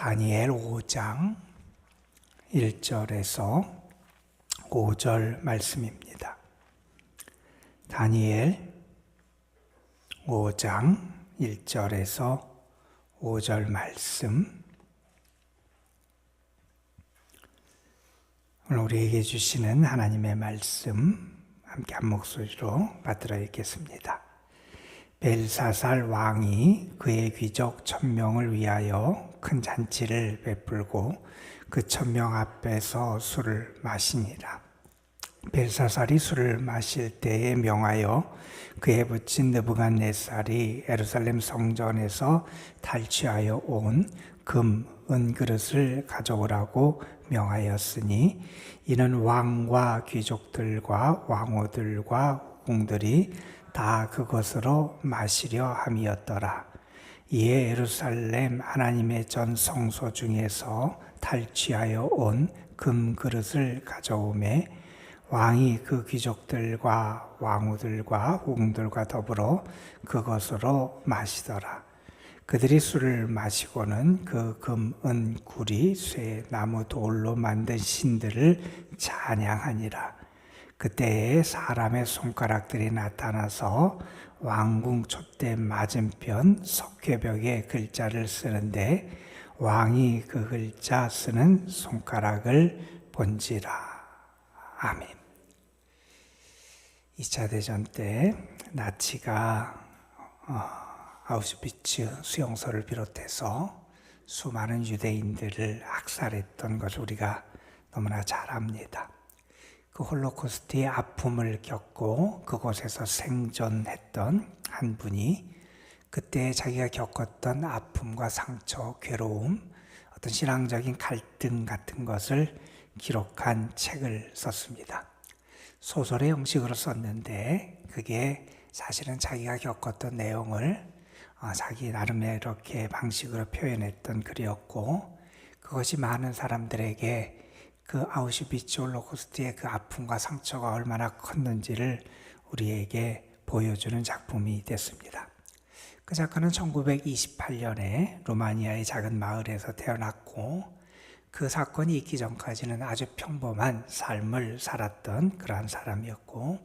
다니엘 5장 1절에서 5절 말씀입니다. 다니엘 5장 1절에서 5절 말씀. 오늘 우리에게 주시는 하나님의 말씀 함께 한 목소리로 받들어 읽겠습니다. 벨사살 왕이 그의 귀족 1000명을 위하여 큰 잔치를 베풀고 그 1000명 앞에서 술을 마시니라. 벨사살이 술을 마실 때에 명하여 그에 붙인 느부갓네살이 예루살렘 성전에서 탈취하여 온 금, 은 그릇을 가져오라고 명하였으니 이는 왕과 귀족들과 왕후들과 공들이 다 그것으로 마시려 함이었더라. 이에 예루살렘 하나님의 전 성소 중에서 탈취하여 온 금 그릇을 가져오매 왕이 그 귀족들과 왕후들과 후궁들과 더불어 그것으로 마시더라. 그들이 술을 마시고는 그 금, 은, 구리, 쇠, 나무, 돌로 만든 신들을 찬양하니라. 그때에 사람의 손가락들이 나타나서 왕궁 촛대 맞은편 석회벽에 글자를 쓰는데 왕이 그 글자 쓰는 손가락을 본지라. 아멘. 2차 대전 때 나치가 아우슈비츠 수용소를 비롯해서 수많은 유대인들을 학살했던 것을 우리가 너무나 잘 압니다. 그 홀로코스트의 아픔을 겪고 그곳에서 생존했던 한 분이 그때 자기가 겪었던 아픔과 상처, 괴로움, 어떤 신앙적인 갈등 같은 것을 기록한 책을 썼습니다. 소설의 형식으로 썼는데 그게 사실은 자기가 겪었던 내용을 자기 나름의 이렇게 방식으로 표현했던 글이었고 그것이 많은 사람들에게 그 아우슈비츠 홀로코스트의 그 아픔과 상처가 얼마나 컸는지를 우리에게 보여주는 작품이 됐습니다. 그 작가는 1928년에 루마니아의 작은 마을에서 태어났고 그 사건이 있기 전까지는 아주 평범한 삶을 살았던 그러한 사람이었고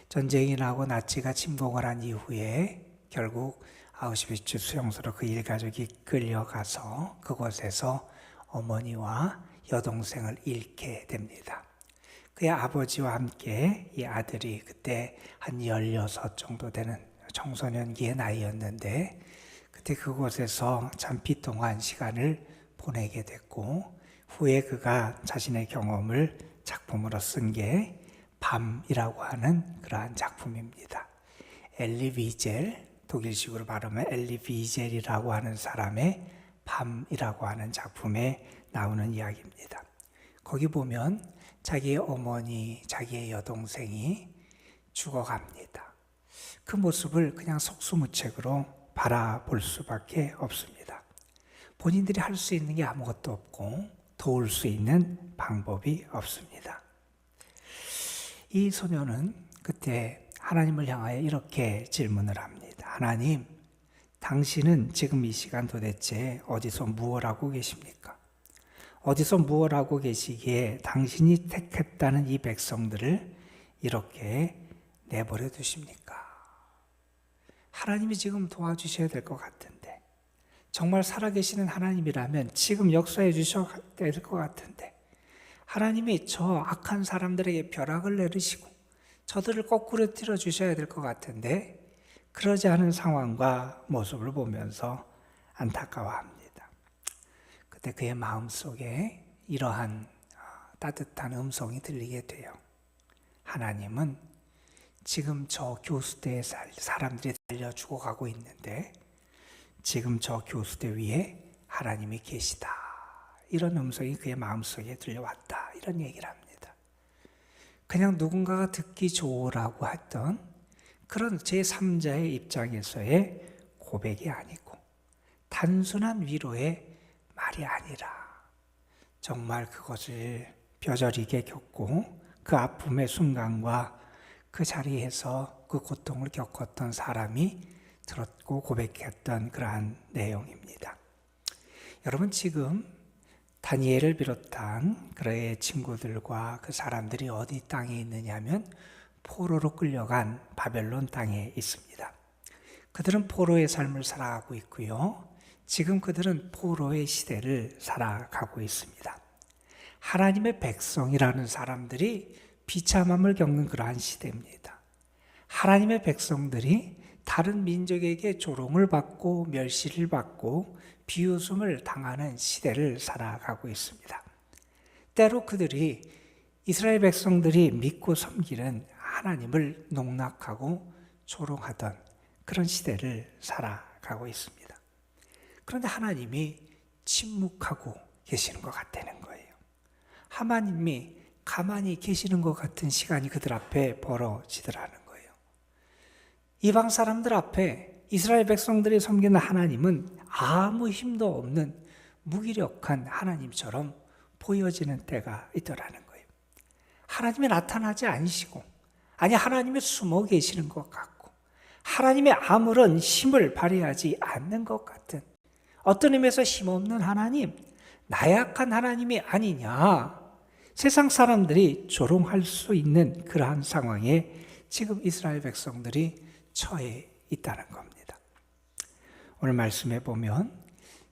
전쟁이 나고 나치가 침공을 한 이후에 결국 아우슈비츠 수용소로 그 일가족이 끌려가서 그곳에서 어머니와 여동생을 잃게 됩니다. 그의 아버지와 함께 이 아들이 그때 한 16 정도 되는 청소년기의 나이였는데 그때 그곳에서 참 비통한 시간을 보내게 됐고 후에 그가 자신의 경험을 작품으로 쓴 게 밤이라고 하는 그러한 작품입니다. 엘리 위젤, 독일식으로 발음하면 엘리 위젤이라고 하는 사람의 밤이라고 하는 작품에 나오는 이야기입니다. 거기 보면 자기의 어머니, 자기의 여동생이 죽어갑니다. 그 모습을 그냥 속수무책으로 바라볼 수밖에 없습니다. 본인들이 할 수 있는 게 아무것도 없고 도울 수 있는 방법이 없습니다. 이 소녀는 그때 하나님을 향하여 이렇게 질문을 합니다. 하나님, 당신은 지금 이 시간 도대체 어디서 무엇 하고 계십니까? 어디서 무엇 하고 계시기에 당신이 택했다는 이 백성들을 이렇게 내버려 두십니까? 하나님이 지금 도와주셔야 될 것 같은데 정말 살아계시는 하나님이라면 지금 역사해 주셔야 될 것 같은데 하나님이 저 악한 사람들에게 벼락을 내리시고 저들을 거꾸로 틀어 주셔야 될 것 같은데 그러지 않은 상황과 모습을 보면서 안타까워합니다. 그때 그의 마음속에 이러한 따뜻한 음성이 들리게 돼요. 하나님은 지금 저 교수대에 사람들이 달려 죽어가고 있는데 지금 저 교수대 위에 하나님이 계시다. 이런 음성이 그의 마음속에 들려왔다. 이런 얘기를 합니다. 그냥 누군가가 듣기 좋으라고 했던 그런 제3자의 입장에서의 고백이 아니고 단순한 위로의 말이 아니라 정말 그것을 뼈저리게 겪고 그 아픔의 순간과 그 자리에서 그 고통을 겪었던 사람이 들었고 고백했던 그러한 내용입니다. 여러분 지금 다니엘을 비롯한 그의 친구들과 그 사람들이 어디 땅에 있느냐 하면 포로로 끌려간 바벨론 땅에 있습니다. 그들은 포로의 삶을 살아가고 있고요. 지금 그들은 포로의 시대를 살아가고 있습니다. 하나님의 백성이라는 사람들이 비참함을 겪는 그러한 시대입니다. 하나님의 백성들이 다른 민족에게 조롱을 받고 멸시를 받고 비웃음을 당하는 시대를 살아가고 있습니다. 때로 그들이 이스라엘 백성들이 믿고 섬기는 하나님을 농락하고 조롱하던 그런 시대를 살아가고 있습니다. 그런데 하나님이 침묵하고 계시는 것 같다는 거예요. 하나님이 가만히 계시는 것 같은 시간이 그들 앞에 벌어지더라는 거예요. 이방 사람들 앞에 이스라엘 백성들이 섬기는 하나님은 아무 힘도 없는 무기력한 하나님처럼 보여지는 때가 있더라는 거예요. 하나님이 나타나지 않으시고, 아니 하나님이 숨어 계시는 것 같고, 하나님의 아무런 힘을 발휘하지 않는 것 같은, 어떤 의미에서 힘없는 하나님, 나약한 하나님이 아니냐, 세상 사람들이 조롱할 수 있는 그러한 상황에 지금 이스라엘 백성들이 처해 있다는 겁니다. 오늘 말씀에 보면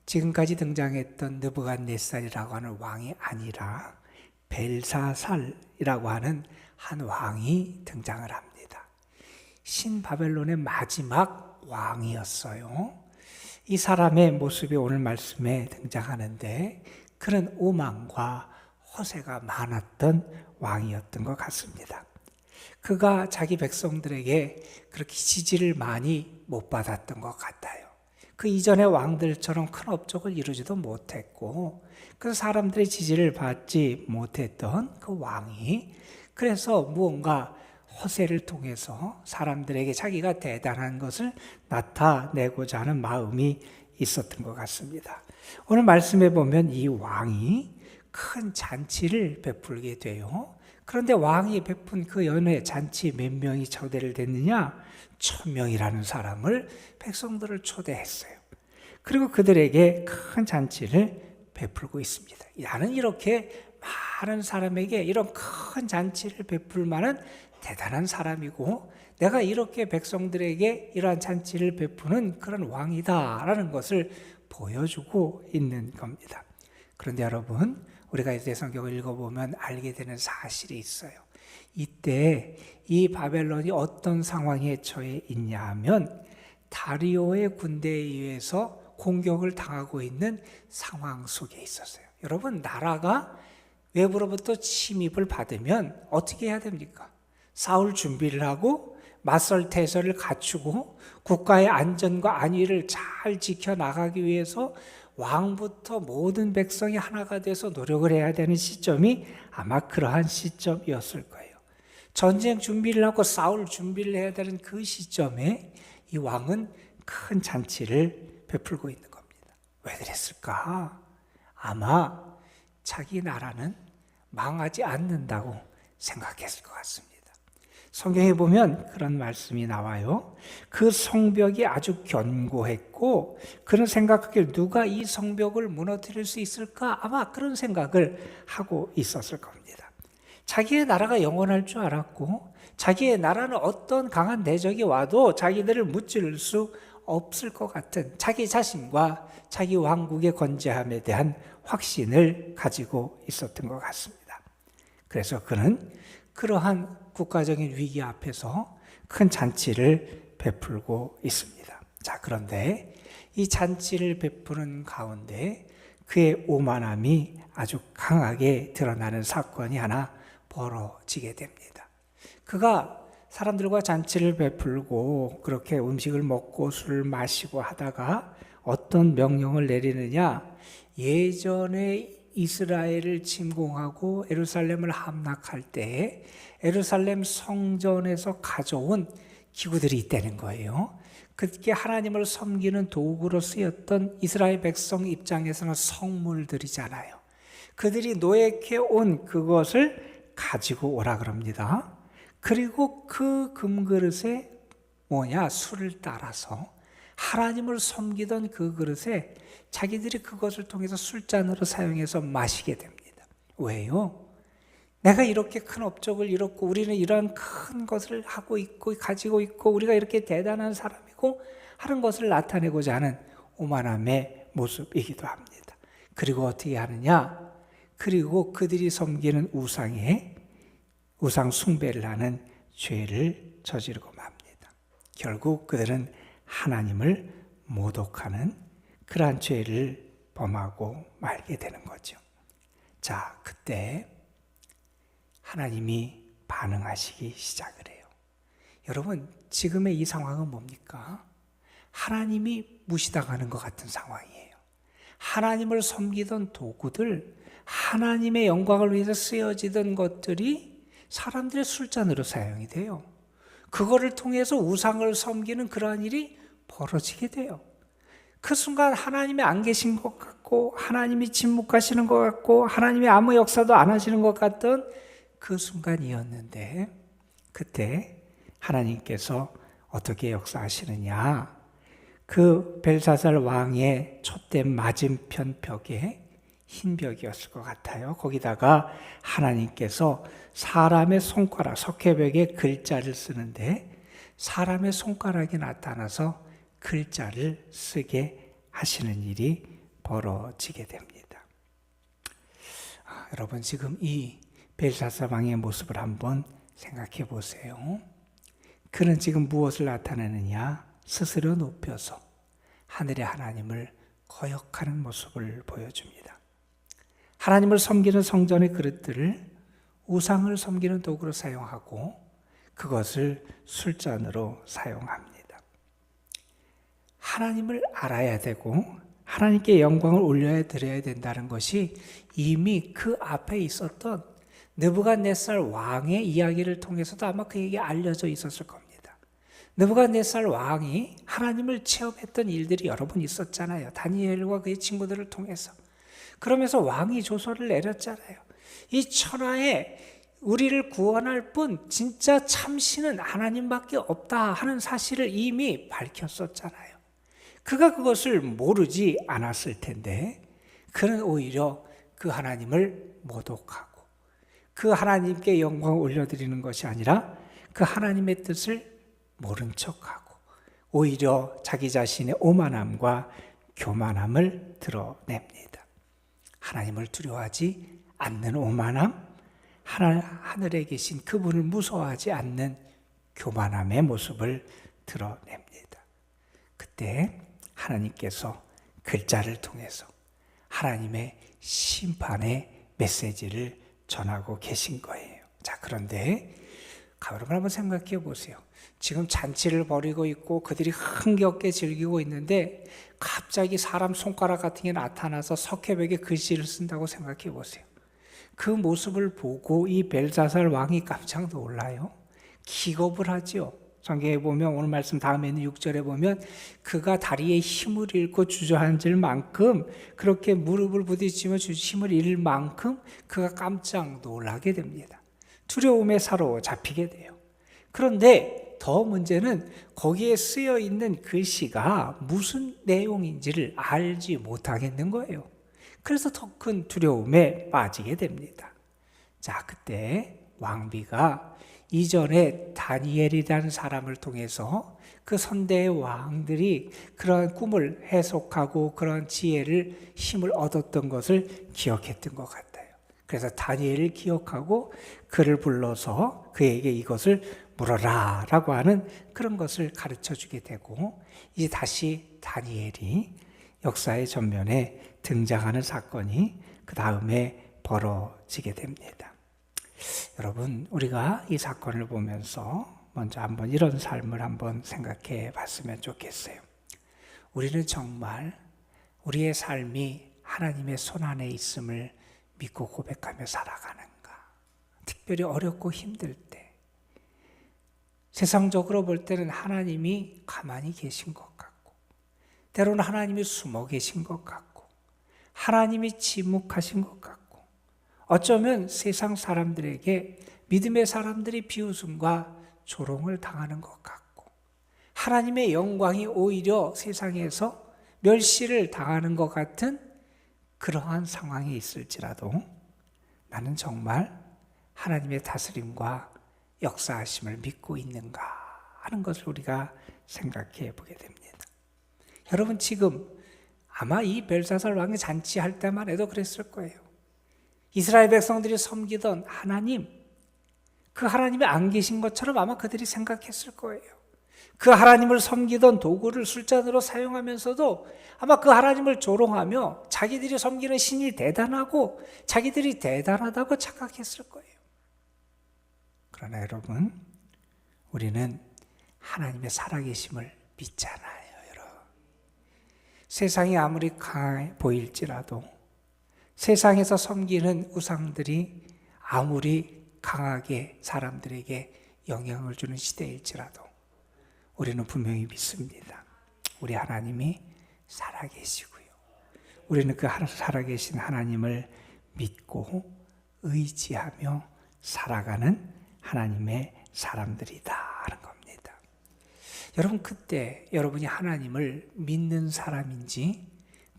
지금까지 등장했던 느부갓네살이라고 하는 왕이 아니라 벨사살이라고 하는 한 왕이 등장을 합니다. 신바벨론의 마지막 왕이었어요. 이 사람의 모습이 오늘 말씀에 등장하는데 그런 오만과 허세가 많았던 왕이었던 것 같습니다. 그가 자기 백성들에게 그렇게 지지를 많이 못 받았던 것 같아요. 그 이전의 왕들처럼 큰 업적을 이루지도 못했고 그 사람들의 지지를 받지 못했던 그 왕이 그래서 무언가 허세를 통해서 사람들에게 자기가 대단한 것을 나타내고자 하는 마음이 있었던 것 같습니다. 오늘 말씀에 보면 이 왕이 큰 잔치를 베풀게 돼요. 그런데 왕이 베푼 그 연회 잔치 몇 명이 초대를 됐느냐? 1000명이라는 사람을 백성들을 초대했어요. 그리고 그들에게 큰 잔치를 베풀고 있습니다. 나는 이렇게 많은 사람에게 이런 큰 잔치를 베풀 만한 대단한 사람이고 내가 이렇게 백성들에게 이러한 잔치를 베푸는 그런 왕이다라는 것을 보여주고 있는 겁니다. 그런데 여러분, 우리가 이제 성경을 읽어보면 알게 되는 사실이 있어요. 이때 이 바벨론이 어떤 상황에 처해 있냐 하면 다리오의 군대에 의해서 공격을 당하고 있는 상황 속에 있었어요. 여러분, 나라가 외부로부터 침입을 받으면 어떻게 해야 됩니까? 싸울 준비를 하고 맞설 태세를 갖추고 국가의 안전과 안위를 잘 지켜나가기 위해서 왕부터 모든 백성이 하나가 돼서 노력을 해야 되는 시점이 아마 그러한 시점이었을 거예요. 전쟁 준비를 하고 싸울 준비를 해야 되는 그 시점에 이 왕은 큰 잔치를 베풀고 있는 겁니다. 왜 그랬을까? 아마 자기 나라는 망하지 않는다고 생각했을 것 같습니다. 성경에 보면 그런 말씀이 나와요. 그 성벽이 아주 견고했고 그는 생각하기를 누가 이 성벽을 무너뜨릴 수 있을까? 아마 그런 생각을 하고 있었을 겁니다. 자기의 나라가 영원할 줄 알았고 자기의 나라는 어떤 강한 대적이 와도 자기들을 무찌를 수 없을 것 같은 자기 자신과 자기 왕국의 건재함에 대한 확신을 가지고 있었던 것 같습니다. 그래서 그는 그러한 국가적인 위기 앞에서 큰 잔치를 베풀고 있습니다. 자, 그런데 이 잔치를 베푸는 가운데 그의 오만함이 아주 강하게 드러나는 사건이 하나 벌어지게 됩니다. 그가 사람들과 잔치를 베풀고 그렇게 음식을 먹고 술을 마시고 하다가 어떤 명령을 내리느냐? 예전에 이스라엘을 침공하고 예루살렘을 함락할 때 예루살렘 성전에서 가져온 기구들이 있다는 거예요. 그게 하나님을 섬기는 도구로 쓰였던 이스라엘 백성 입장에서는 성물들이잖아요. 그들이 노획해 온 그것을 가지고 오라 그럽니다. 그리고 그 금그릇에 술을 따라서 하나님을 섬기던 그 그릇에 자기들이 그것을 통해서 술잔으로 사용해서 마시게 됩니다. 왜요? 내가 이렇게 큰 업적을 이뤘고 우리는 이러한 큰 것을 하고 있고 가지고 있고 우리가 이렇게 대단한 사람이고 하는 것을 나타내고자 하는 오만함의 모습이기도 합니다. 그리고 어떻게 하느냐? 그리고 그들이 섬기는 우상 숭배를 하는 죄를 저지르고 맙니다. 결국 그들은 하나님을 모독하는 그러한 죄를 범하고 말게 되는 거죠. 자, 그때 하나님이 반응하시기 시작을 해요. 여러분, 지금의 이 상황은 뭡니까? 하나님이 무시당하는 것 같은 상황이에요. 하나님을 섬기던 도구들, 하나님의 영광을 위해서 쓰여지던 것들이 사람들의 술잔으로 사용이 돼요. 그거를 통해서 우상을 섬기는 그러한 일이 벌어지게 돼요. 그 순간 하나님이 안 계신 것 같고 하나님이 침묵하시는 것 같고 하나님이 아무 역사도 안 하시는 것 같던 그 순간이었는데 그때 하나님께서 어떻게 역사하시느냐? 그 벨사살 왕의 촛대 맞은편 벽에 흰 벽이었을 것 같아요. 거기다가 하나님께서 사람의 손가락, 석회벽에 글자를 쓰는데 사람의 손가락이 나타나서 글자를 쓰게 하시는 일이 벌어지게 됩니다. 여러분, 지금 이 벨사살 왕의 모습을 한번 생각해 보세요. 그는 지금 무엇을 나타내느냐? 스스로 높여서 하늘의 하나님을 거역하는 모습을 보여줍니다. 하나님을 섬기는 성전의 그릇들을 우상을 섬기는 도구로 사용하고 그것을 술잔으로 사용합니다. 하나님을 알아야 되고 하나님께 영광을 올려야 드려야 된다는 것이 이미 그 앞에 있었던 느부갓네살 왕의 이야기를 통해서도 아마 그에게 알려져 있었을 겁니다. 느부갓네살 왕이 하나님을 체험했던 일들이 여러 번 있었잖아요. 다니엘과 그의 친구들을 통해서. 그러면서 왕이 조서를 내렸잖아요. 이 천하에 우리를 구원할 뿐 진짜 참신은 하나님밖에 없다 하는 사실을 이미 밝혔었잖아요. 그가 그것을 모르지 않았을 텐데 그는 오히려 그 하나님을 모독하고 그 하나님께 영광을 올려드리는 것이 아니라 그 하나님의 뜻을 모른 척하고 오히려 자기 자신의 오만함과 교만함을 드러냅니다. 하나님을 두려워하지 않는 오만함, 하늘에 계신 그분을 무서워하지 않는 교만함의 모습을 드러냅니다. 그때 하나님께서 글자를 통해서 하나님의 심판의 메시지를 전하고 계신 거예요. 자, 그런데 여러분 한번 생각해 보세요. 지금 잔치를 벌이고 있고 그들이 흥겹게 즐기고 있는데 갑자기 사람 손가락 같은 게 나타나서 석회벽에 글씨를 쓴다고 생각해 보세요. 그 모습을 보고 이 벨사살 왕이 깜짝 놀라요. 기겁을 하죠. 성경에 보면 오늘 말씀 다음에는 6절에 보면 그가 다리에 힘을 잃고 주저앉을 만큼 그렇게 무릎을 부딪히며 힘을 잃을 만큼 그가 깜짝 놀라게 됩니다. 두려움에 사로잡히게 돼요. 그런데 더 문제는 거기에 쓰여 있는 글씨가 무슨 내용인지를 알지 못하겠는 거예요. 그래서 더 큰 두려움에 빠지게 됩니다. 자, 그때 왕비가 이전에 다니엘이라는 사람을 통해서 그 선대의 왕들이 그런 꿈을 해석하고 그런 지혜를 힘을 얻었던 것을 기억했던 것 같아요. 그래서 다니엘을 기억하고 그를 불러서 그에게 이것을 물어라 라고 하는 그런 것을 가르쳐 주게 되고 이제 다시 다니엘이 역사의 전면에 등장하는 사건이 그 다음에 벌어지게 됩니다. 여러분, 우리가 이 사건을 보면서 먼저 한번 이런 삶을 한번 생각해 봤으면 좋겠어요. 우리는 정말 우리의 삶이 하나님의 손 안에 있음을 믿고 고백하며 살아가는가? 특별히 어렵고 힘들 때, 세상적으로 볼 때는 하나님이 가만히 계신 것 같고, 때로는 하나님이 숨어 계신 것 같고, 하나님이 침묵하신 것 같고, 어쩌면 세상 사람들에게 믿음의 사람들이 비웃음과 조롱을 당하는 것 같고, 하나님의 영광이 오히려 세상에서 멸시를 당하는 것 같은 그러한 상황에 있을지라도 나는 정말 하나님의 다스림과 역사하심을 믿고 있는가 하는 것을 우리가 생각해 보게 됩니다. 여러분, 지금 아마 이 벨사살 왕이 잔치할 때만 해도 그랬을 거예요. 이스라엘 백성들이 섬기던 하나님, 그 하나님이 안 계신 것처럼 아마 그들이 생각했을 거예요. 그 하나님을 섬기던 도구를 술잔으로 사용하면서도 아마 그 하나님을 조롱하며 자기들이 섬기는 신이 대단하고 자기들이 대단하다고 착각했을 거예요. 그러나 여러분, 우리는 하나님의 살아계심을 믿잖아요. 여러분, 세상이 아무리 강해 보일지라도, 세상에서 섬기는 우상들이 아무리 강하게 사람들에게 영향을 주는 시대일지라도 우리는 분명히 믿습니다. 우리 하나님이 살아계시고요. 우리는 그 살아계신 하나님을 믿고 의지하며 살아가는 하나님의 사람들이다 하는 겁니다. 여러분, 그때 여러분이 하나님을 믿는 사람인지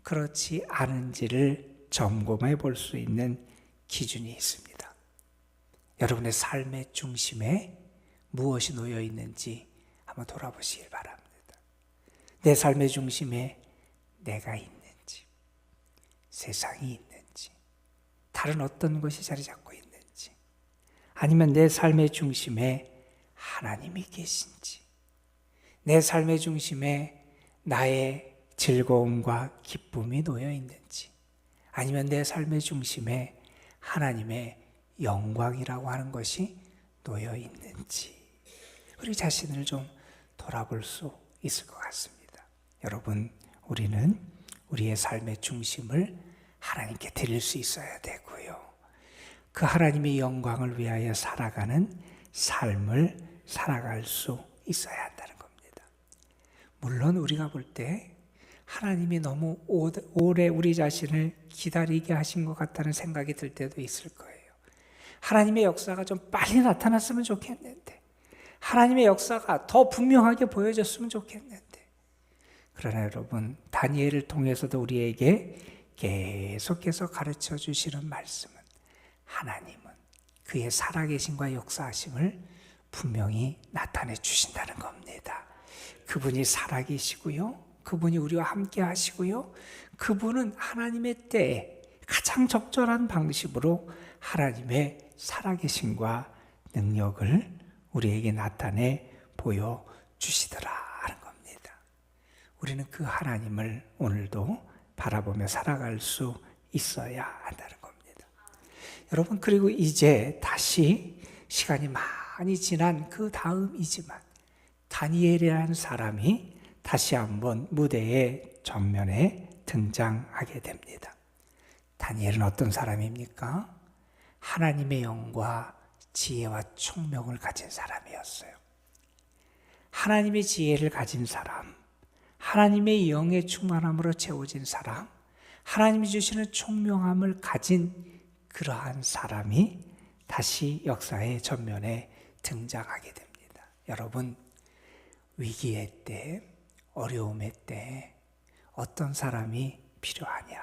그렇지 않은지를 점검해 볼 수 있는 기준이 있습니다. 여러분의 삶의 중심에 무엇이 놓여 있는지 한번 돌아보시길 바랍니다. 내 삶의 중심에 내가 있는지, 세상이 있는지, 다른 어떤 것이 자리 잡고 있는지, 아니면 내 삶의 중심에 하나님이 계신지, 내 삶의 중심에 나의 즐거움과 기쁨이 놓여 있는지, 아니면 내 삶의 중심에 하나님의 영광이라고 하는 것이 놓여 있는지, 우리 자신을 좀 돌아볼 수 있을 것 같습니다. 여러분, 우리는 우리의 삶의 중심을 하나님께 드릴 수 있어야 되고요. 그 하나님의 영광을 위하여 살아가는 삶을 살아갈 수 있어야 한다는 겁니다. 물론 우리가 볼 때 하나님이 너무 오래 우리 자신을 기다리게 하신 것 같다는 생각이 들 때도 있을 거예요. 하나님의 역사가 좀 빨리 나타났으면 좋겠는데, 하나님의 역사가 더 분명하게 보여졌으면 좋겠는데, 그러나 여러분, 다니엘을 통해서도 우리에게 계속해서 가르쳐 주시는 말씀은 하나님은 그의 살아계심과 역사하심을 분명히 나타내 주신다는 겁니다. 그분이 살아계시고요, 그분이 우리와 함께 하시고요, 그분은 하나님의 때에 가장 적절한 방식으로 하나님의 살아계심과 능력을 우리에게 나타내 보여주시더라 하는 겁니다. 우리는 그 하나님을 오늘도 바라보며 살아갈 수 있어야 한다는 겁니다. 여러분, 그리고 이제 다시 시간이 많이 지난 그 다음이지만 다니엘이라는 사람이 다시 한번 무대의 전면에 등장하게 됩니다. 다니엘은 어떤 사람입니까? 하나님의 영과 지혜와 총명을 가진 사람이었어요. 하나님의 지혜를 가진 사람, 하나님의 영의 충만함으로 채워진 사람, 하나님이 주시는 총명함을 가진 그러한 사람이 다시 역사의 전면에 등장하게 됩니다. 여러분, 위기의 때, 어려움의 때 어떤 사람이 필요하냐?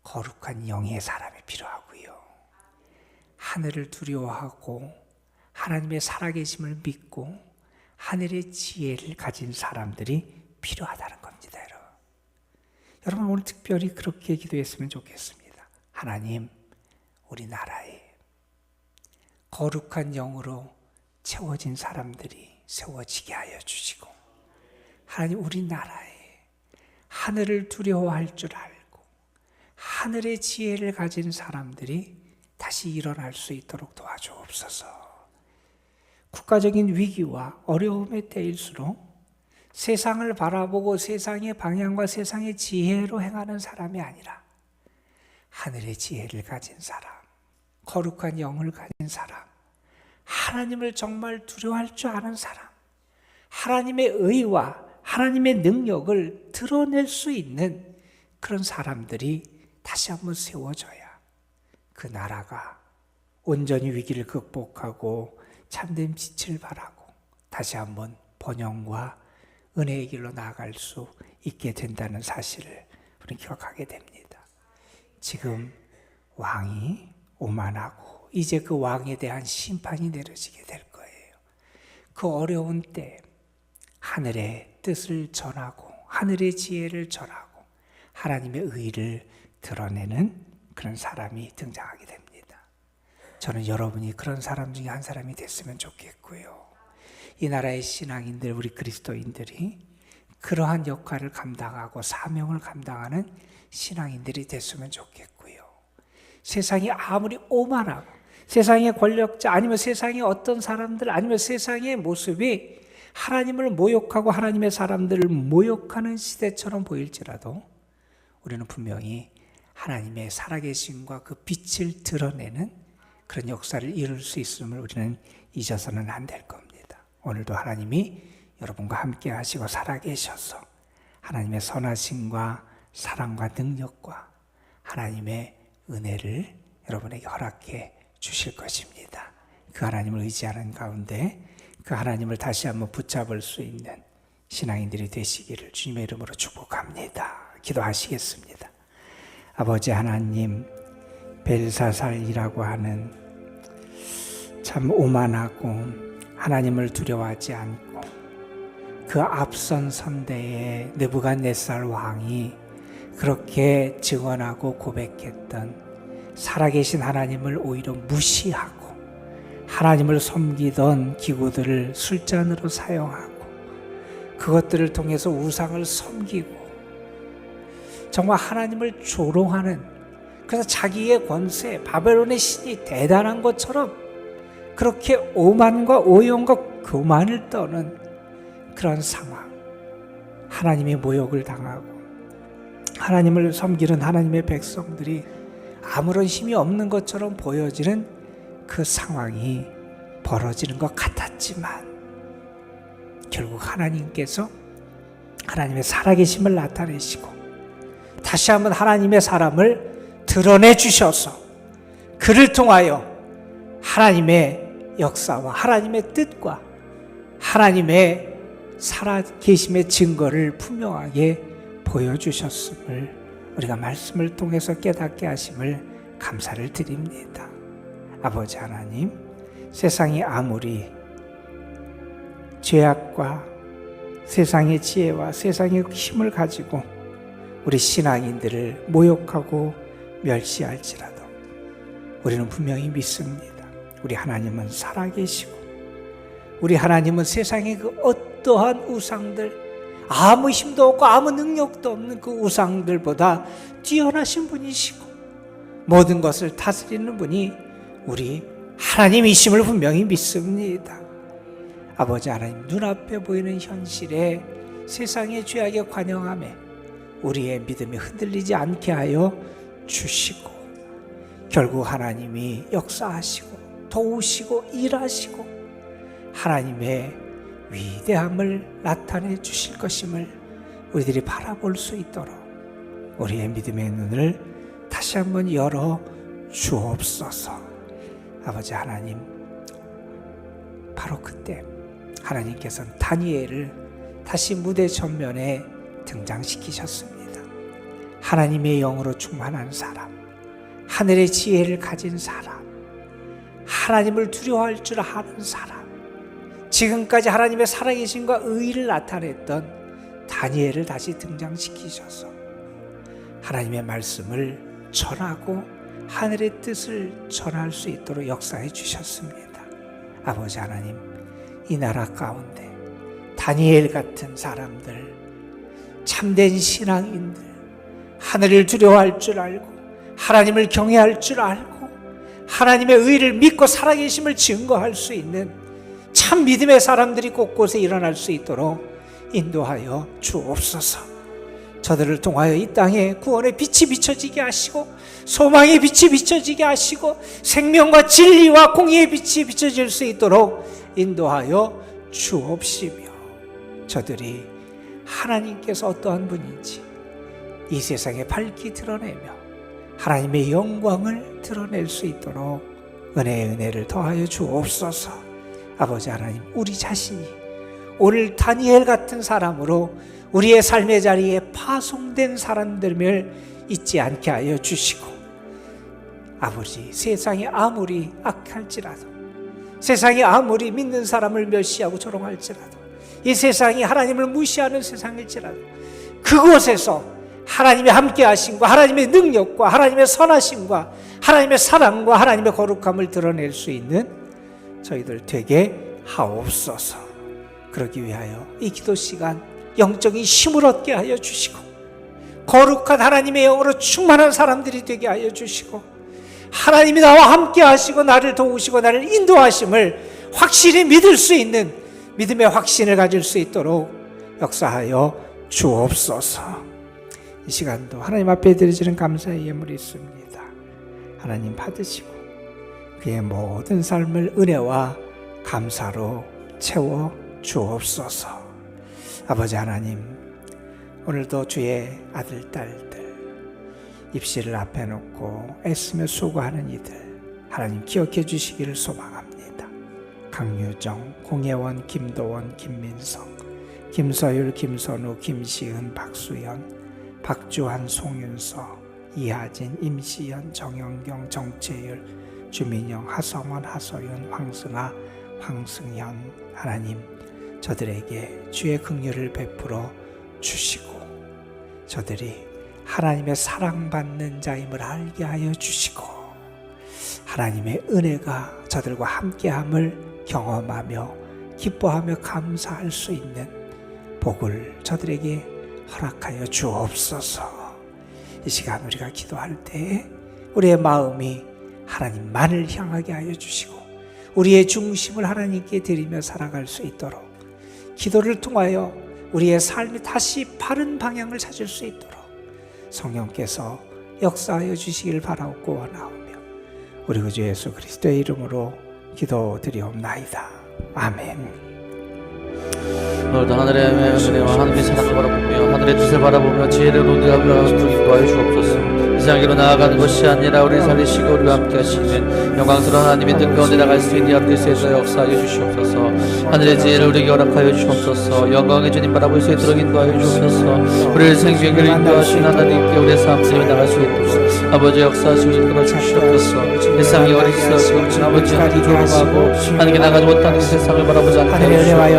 거룩한 영의 사람이 필요하고요, 하늘을 두려워하고 하나님의 살아계심을 믿고 하늘의 지혜를 가진 사람들이 필요하다는 겁니다. 여러분, 오늘 특별히 그렇게 기도했으면 좋겠습니다. 하나님, 우리나라에 거룩한 영으로 채워진 사람들이 세워지게 하여 주시고, 하나님, 우리나라에 하늘을 두려워할 줄 알고 하늘의 지혜를 가진 사람들이 다시 일어날 수 있도록 도와주옵소서. 국가적인 위기와 어려움의 때일수록 세상을 바라보고 세상의 방향과 세상의 지혜로 행하는 사람이 아니라 하늘의 지혜를 가진 사람, 거룩한 영을 가진 사람, 하나님을 정말 두려워할 줄 아는 사람, 하나님의 의와 하나님의 능력을 드러낼 수 있는 그런 사람들이 다시 한번 세워져야 그 나라가 온전히 위기를 극복하고 참된 빛을 발하고 다시 한번 번영과 은혜의 길로 나아갈 수 있게 된다는 사실을 우리는 기억하게 됩니다. 지금 왕이 오만하고 이제 그 왕에 대한 심판이 내려지게 될 거예요. 그 어려운 때 하늘의 뜻을 전하고 하늘의 지혜를 전하고 하나님의 의를 드러내는 그런 사람이 등장하게 됩니다. 저는 여러분이 그런 사람 중에 한 사람이 됐으면 좋겠고요. 이 나라의 신앙인들, 우리 그리스도인들이 그러한 역할을 감당하고 사명을 감당하는 신앙인들이 됐으면 좋겠고요. 세상이 아무리 오만하고 세상의 권력자 아니면 세상의 어떤 사람들 아니면 세상의 모습이 하나님을 모욕하고 하나님의 사람들을 모욕하는 시대처럼 보일지라도 우리는 분명히 하나님의 살아계심과 그 빛을 드러내는 그런 역사를 이룰 수 있음을 우리는 잊어서는 안 될 겁니다. 오늘도 하나님이 여러분과 함께 하시고 살아계셔서 하나님의 선하심과 사랑과 능력과 하나님의 은혜를 여러분에게 허락해 주실 것입니다. 그 하나님을 의지하는 가운데 그 하나님을 다시 한번 붙잡을 수 있는 신앙인들이 되시기를 주님의 이름으로 축복합니다. 기도하시겠습니다. 아버지 하나님, 벨사살이라고 하는 참 오만하고 하나님을 두려워하지 않고 그 앞선 선대의 느부갓네살 왕이 그렇게 증언하고 고백했던 살아계신 하나님을 오히려 무시하고 하나님을 섬기던 기구들을 술잔으로 사용하고 그것들을 통해서 우상을 섬기고 정말 하나님을 조롱하는, 그래서 자기의 권세, 바벨론의 신이 대단한 것처럼 그렇게 오만과 오용과 교만을 떠는 그런 상황, 하나님의 모욕을 당하고 하나님을 섬기는 하나님의 백성들이 아무런 힘이 없는 것처럼 보여지는 그 상황이 벌어지는 것 같았지만 결국 하나님께서 하나님의 살아계심을 나타내시고 다시 한번 하나님의 사람을 드러내 주셔서 그를 통하여 하나님의 역사와 하나님의 뜻과 하나님의 살아계심의 증거를 분명하게 보여주셨음을 우리가 말씀을 통해서 깨닫게 하심을 감사를 드립니다. 아버지 하나님, 세상이 아무리 죄악과 세상의 지혜와 세상의 힘을 가지고 우리 신앙인들을 모욕하고 멸시할지라도 우리는 분명히 믿습니다. 우리 하나님은 살아계시고 우리 하나님은 세상의 그 어떠한 우상들, 아무 힘도 없고 아무 능력도 없는 그 우상들보다 뛰어나신 분이시고 모든 것을 다스리는 분이 우리 하나님이심을 분명히 믿습니다. 아버지 하나님, 눈앞에 보이는 현실에 세상의 죄악에 관영함에 우리의 믿음이 흔들리지 않게 하여 주시고 결국 하나님이 역사하시고 도우시고 일하시고 하나님의 위대함을 나타내 주실 것임을 우리들이 바라볼 수 있도록 우리의 믿음의 눈을 다시 한번 열어 주옵소서. 아버지 하나님, 바로 그때 하나님께서는 다니엘을 다시 무대 전면에 등장시키셨습니다. 하나님의 영으로 충만한 사람, 하늘의 지혜를 가진 사람, 하나님을 두려워할 줄 아는 사람, 지금까지 하나님의 살아계심과 의의를 나타냈던 다니엘을 다시 등장시키셔서 하나님의 말씀을 전하고 하늘의 뜻을 전할 수 있도록 역사해 주셨습니다. 아버지 하나님, 이 나라 가운데 다니엘 같은 사람들, 참된 신앙인들, 하늘을 두려워할 줄 알고 하나님을 경외할 줄 알고 하나님의 의를 믿고 살아계심을 증거할 수 있는 참 믿음의 사람들이 곳곳에 일어날 수 있도록 인도하여 주옵소서. 저들을 통하여 이 땅에 구원의 빛이 비춰지게 하시고 소망의 빛이 비춰지게 하시고 생명과 진리와 공의의 빛이 비춰질 수 있도록 인도하여 주옵시며 저들이 하나님께서 어떠한 분인지 이 세상에 밝히 드러내며 하나님의 영광을 드러낼 수 있도록 은혜의 은혜를 더하여 주옵소서. 아버지 하나님, 우리 자신이 오늘 다니엘 같은 사람으로 우리의 삶의 자리에 파송된 사람들을 잊지 않게 하여 주시고, 아버지, 세상이 아무리 악할지라도, 세상이 아무리 믿는 사람을 멸시하고 조롱할지라도, 이 세상이 하나님을 무시하는 세상일지라도 그곳에서 하나님의 함께 하심과 하나님의 능력과 하나님의 선하심과 하나님의 사랑과 하나님의 거룩함을 드러낼 수 있는 저희들 되게 하옵소서. 그러기 위하여 이 기도 시간 영적인 힘을 얻게 하여 주시고, 거룩한 하나님의 영으로 충만한 사람들이 되게 하여 주시고, 하나님이 나와 함께 하시고 나를 도우시고 나를 인도하심을 확실히 믿을 수 있는 믿음의 확신을 가질 수 있도록 역사하여 주옵소서. 이 시간도 하나님 앞에 드려지는 감사의 예물이 있습니다. 하나님 받으시고 그의 모든 삶을 은혜와 감사로 채워 주옵소서. 아버지 하나님, 오늘도 주의 아들, 딸들 입시를 앞에 놓고 애쓰며 수고하는 이들 하나님 기억해 주시기를 소망합니다. 강유정, 공예원, 김도원, 김민석, 김서율, 김선우, 김시은, 박수연, 박주환, 송윤서, 이하진, 임시연, 정영경, 정채율, 주민영, 하성원, 하소연, 황승아, 황승현, 하나님 저들에게 주의 긍휼을 베풀어 주시고 저들이 하나님의 사랑받는 자임을 알게 하여 주시고 하나님의 은혜가 저들과 함께함을 경험하며 기뻐하며 감사할 수 있는 복을 저들에게 허락하여 주옵소서. 이 시간 우리가 기도할 때 우리의 마음이 하나님만을 향하게 하여 주시고 우리의 중심을 하나님께 드리며 살아갈 수 있도록 기도를 통하여 우리의 삶이 다시 바른 방향을 찾을 수 있도록 성령께서 역사하여 주시길 바라옵고 원하오며 우리 구주 예수 그리스도의 이름으로 기도드리옵나이다. 아멘. 오늘도 하늘의 은혜와 하나님의 사랑을 바라보며 하늘의 뜻을 바라보며 지혜를 논의하며 인도하여 주옵소서. 이 세상으로 나아가는 것이 아니라 우리 살리시고 우리와 함께 하시는 영광스러운 하나님의 뜻 가운데 나갈 수 있는 여러분께서 역사하여 주시옵소서. 하늘의 지혜를 우리에게 허락하여 주옵소서. 영광의 주님 바라볼 수 있도록 인도하여 주옵소서. 우리를 생명을 인도하신 하나님께 우리의 삶을 나갈 수 있도록 아버지 역사하시고 이끌어 주시옵소서. 세상이 어리석고 아버지 하나님 조롱하고 하나님께 나가지 못하는 세상을 바라보지 않게 하여 주옵소서.